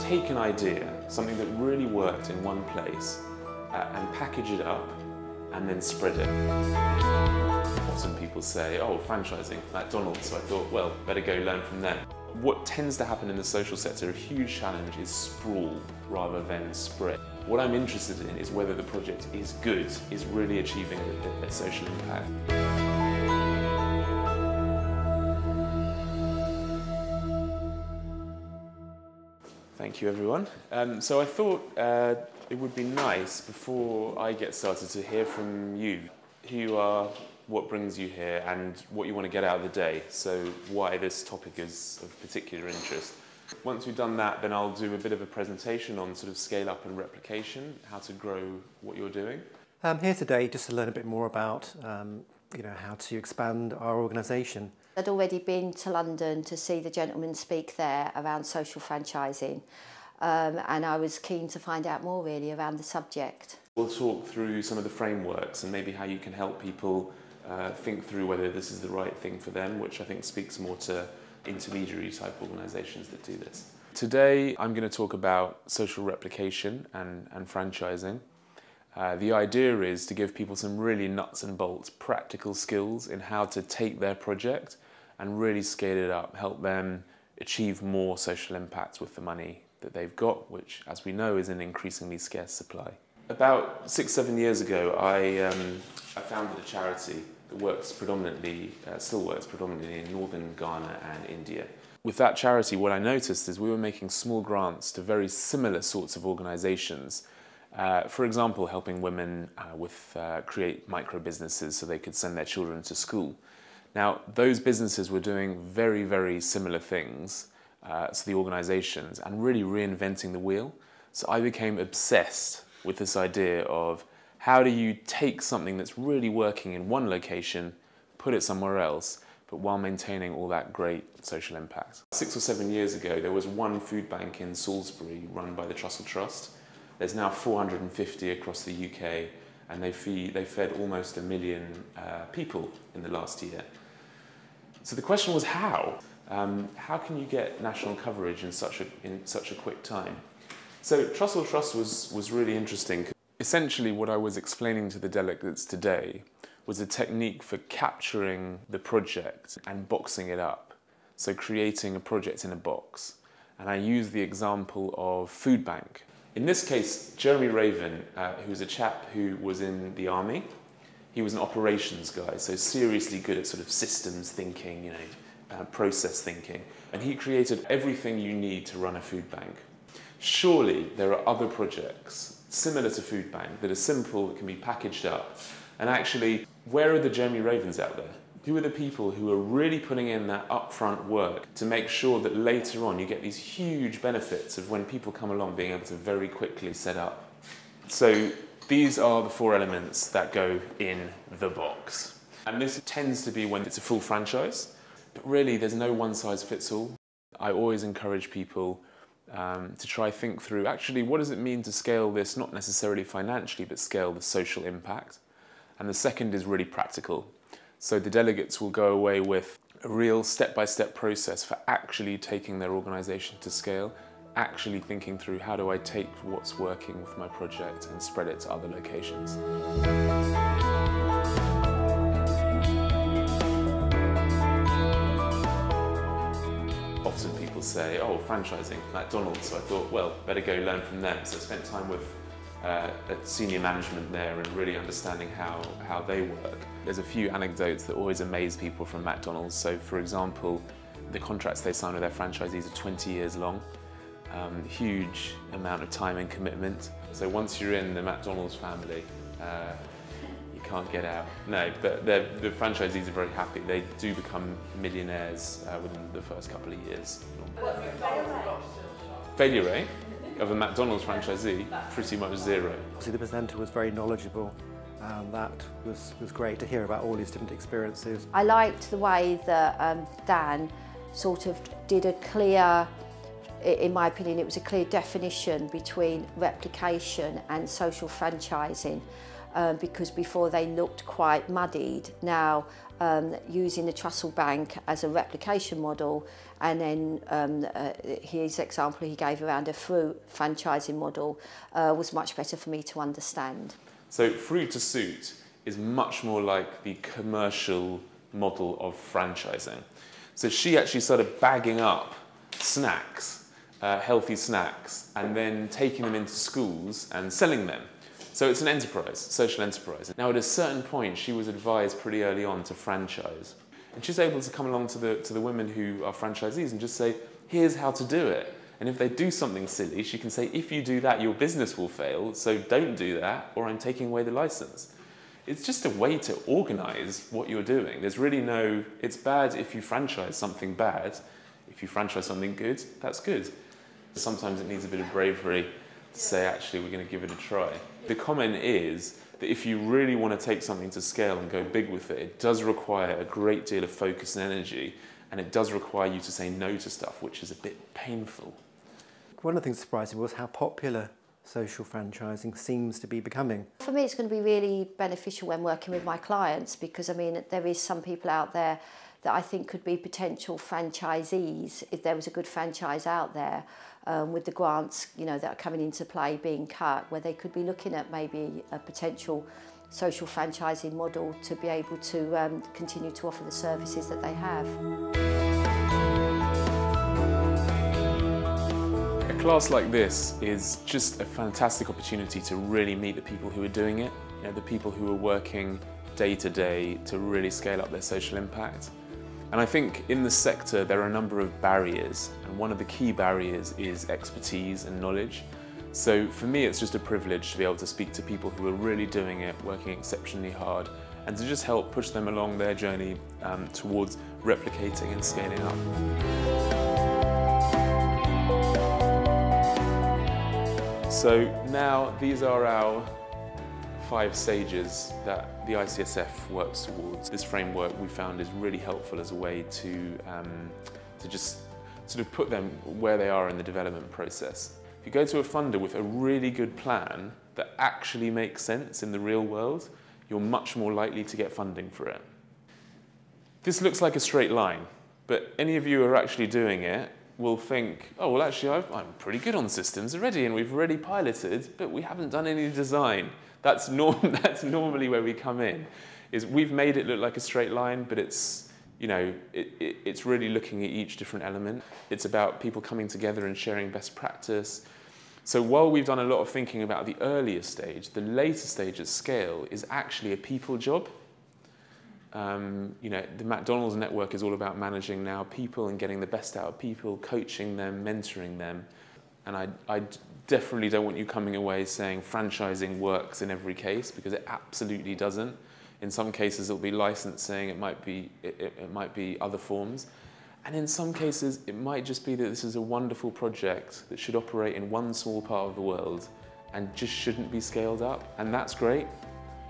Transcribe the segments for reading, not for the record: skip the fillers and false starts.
take an idea, something that really worked in one place, and package it up and then spread it. Often people say, oh, franchising, McDonald's, so I thought, well, better go learn from them. What tends to happen in the social sector, a huge challenge, is sprawl rather than spread. What I'm interested in is whether the project is good, is really achieving a social impact. Thank you, everyone. So I thought it would be nice, before I get started, to hear from you. Who you are, what brings you here, and what you want to get out of the day. So why this topic is of particular interest. Once we've done that, then I'll do a bit of a presentation on sort of scale up and replication, how to grow what you're doing. I'm here today just to learn a bit more about how to expand our organisation. I'd already been to London to see the gentleman speak there around social franchising, and I was keen to find out more really around the subject. We'll talk through some of the frameworks and maybe how you can help people think through whether this is the right thing for them, which I think speaks more to intermediary type organisations that do this. Today I'm going to talk about social replication and franchising. The idea is to give people some really nuts and bolts practical skills in how to take their project and really scale it up, help them achieve more social impact with the money that they've got, which, as we know, is an increasingly scarce supply. About 6-7 years ago, I founded a charity that works predominantly, still works predominantly in northern Ghana and India. With that charity, what I noticed is we were making small grants to very similar sorts of organisations. For example, helping women create micro businesses so they could send their children to school. Now, those businesses were doing very, very similar things to the organisations and really reinventing the wheel. So I became obsessed with this idea of how do you take something that's really working in one location, put it somewhere else, but while maintaining all that great social impact. 6 or 7 years ago, there was one food bank in Salisbury run by the Trussell Trust. There's now 450 across the UK, and they fed almost 1 million people in the last year. So the question was how? How can you get national coverage in such a quick time? So Trussell Trust was really interesting. Essentially, what I was explaining to the delegates today was a technique for capturing the project and boxing it up. So creating a project in a box. And I used the example of food bank. In this case, Jeremy Raven, who was a chap who was in the army, he was an operations guy, so seriously good at sort of systems thinking, process thinking. And he created everything you need to run a food bank. Surely there are other projects similar to food bank that are simple, that can be packaged up. And actually, where are the Jeremy Ravens out there? Who are the people who are really putting in that upfront work to make sure that later on you get these huge benefits of when people come along being able to very quickly set up? So these are the 4 elements that go in the box. And this tends to be when it's a full franchise, but really there's no one size fits all. I always encourage people to try think through, actually, what does it mean to scale this, not necessarily financially, but scale the social impact? And the second is really practical. So the delegates will go away with a real step-by-step process for actually taking their organisation to scale, actually thinking through how do I take what's working with my project and spread it to other locations. Often people say, oh, franchising, McDonald's, so I thought, well, better go learn from them. So I spent time with senior management there and really understanding how they work. There's a few anecdotes that always amaze people from McDonald's. So for example, the contracts they sign with their franchisees are 20 years long. Huge amount of time and commitment. So once you're in the McDonald's family, you can't get out. No, but the franchisees are very happy. They do become millionaires within the first couple of years. Failure rate of a McDonald's franchisee, pretty much 0. Obviously the presenter was very knowledgeable, and that was great to hear about all these different experiences. I liked the way that Dan sort of did a clear, in my opinion, it was a clear definition between replication and social franchising. because before they looked quite muddied. Now, using the Trussell Bank as a replication model, and then his example he gave around a fruit franchising model was much better for me to understand. So fruit to suit is much more like the commercial model of franchising. So she actually started bagging up snacks, healthy snacks, and then taking them into schools and selling them. So it's an enterprise, social enterprise. Now at a certain point, she was advised pretty early on to franchise. And she's able to come along to the women who are franchisees and just say, here's how to do it. And if they do something silly, she can say, if you do that, your business will fail, so don't do that, or I'm taking away the license. It's just a way to organize what you're doing. There's really no, it's bad if you franchise something bad. If you franchise something good, that's good. Sometimes it needs a bit of bravery to say, actually, we're going to give it a try. The comment is that if you really want to take something to scale and go big with it, it does require a great deal of focus and energy, and it does require you to say no to stuff, which is a bit painful. One of the things that surprised me was how popular social franchising seems to be becoming. For me, it's going to be really beneficial when working with my clients, because I mean, there is some people out there that I think could be potential franchisees if there was a good franchise out there, with the grants, you know, that are coming into play being cut, where they could be looking at maybe a potential social franchising model to be able to continue to offer the services that they have. A class like this is just a fantastic opportunity to really meet the people who are doing it, you know, the people who are working day to day to really scale up their social impact. And I think in the sector there are a number of barriers, and one of the key barriers is expertise and knowledge. So for me it's just a privilege to be able to speak to people who are really doing it, working exceptionally hard, and to just help push them along their journey towards replicating and scaling up. So now these are our 5 stages that the ICSF works towards. This framework we found is really helpful as a way to just sort of put them where they are in the development process. If you go to a funder with a really good plan that actually makes sense in the real world, you're much more likely to get funding for it. This looks like a straight line, but any of you who are actually doing it will think, oh, well, actually, I'm pretty good on systems already, and we've already piloted, but we haven't done any design. That's normally where we come in, is we've made it look like a straight line, but it's, you know, it's really looking at each different element. It's about people coming together and sharing best practice. So while we've done a lot of thinking about the earlier stage, the later stage at scale is actually a people job. You know, the McDonald's network is all about managing now people and getting the best out of people, coaching them, mentoring them. And I definitely don't want you coming away saying franchising works in every case, because it absolutely doesn't. In some cases it'll be licensing, it might be other forms. And in some cases it might just be that this is a wonderful project that should operate in one small part of the world and just shouldn't be scaled up, and that's great.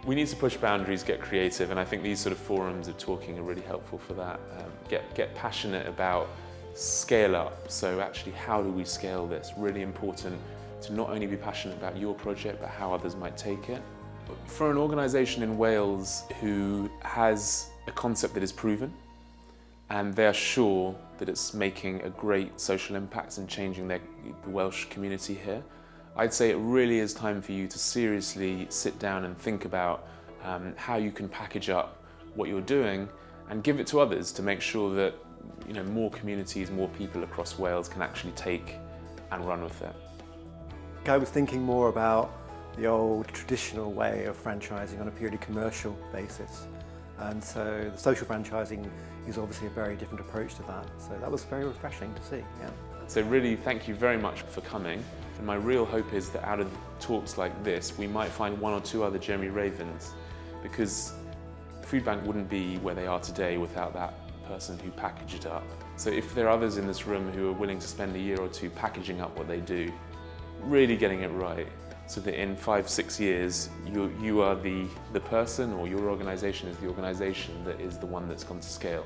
We need to push boundaries, get creative, and I think these sort of forums of talking are really helpful for that. Get passionate about scale up. So actually, how do we scale this? Really important to not only be passionate about your project, but how others might take it. For an organisation in Wales who has a concept that is proven, and they're sure that it's making a great social impact and changing the Welsh community here, I'd say it really is time for you to seriously sit down and think about how you can package up what you're doing and give it to others to make sure that, you know, more communities, more people across Wales can actually take and run with it. I was thinking more about the old traditional way of franchising on a purely commercial basis. And so the social franchising is obviously a very different approach to that. So that was very refreshing to see, yeah. So really, thank you very much for coming. And my real hope is that out of talks like this, we might find 1 or 2 other Jeremy Ravens, because Food Bank wouldn't be where they are today without that person who packaged it up. So if there are others in this room who are willing to spend a year or 2 packaging up what they do, really getting it right, so that in 5, 6 years, you are the person, or your organisation is the organisation that is the one that's gone to scale.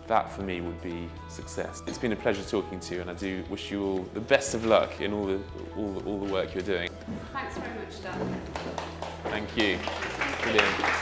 That for me would be success. It's been a pleasure talking to you, and I do wish you all the best of luck in all the work you're doing. Thanks very much, Dan. Thank you. Brilliant.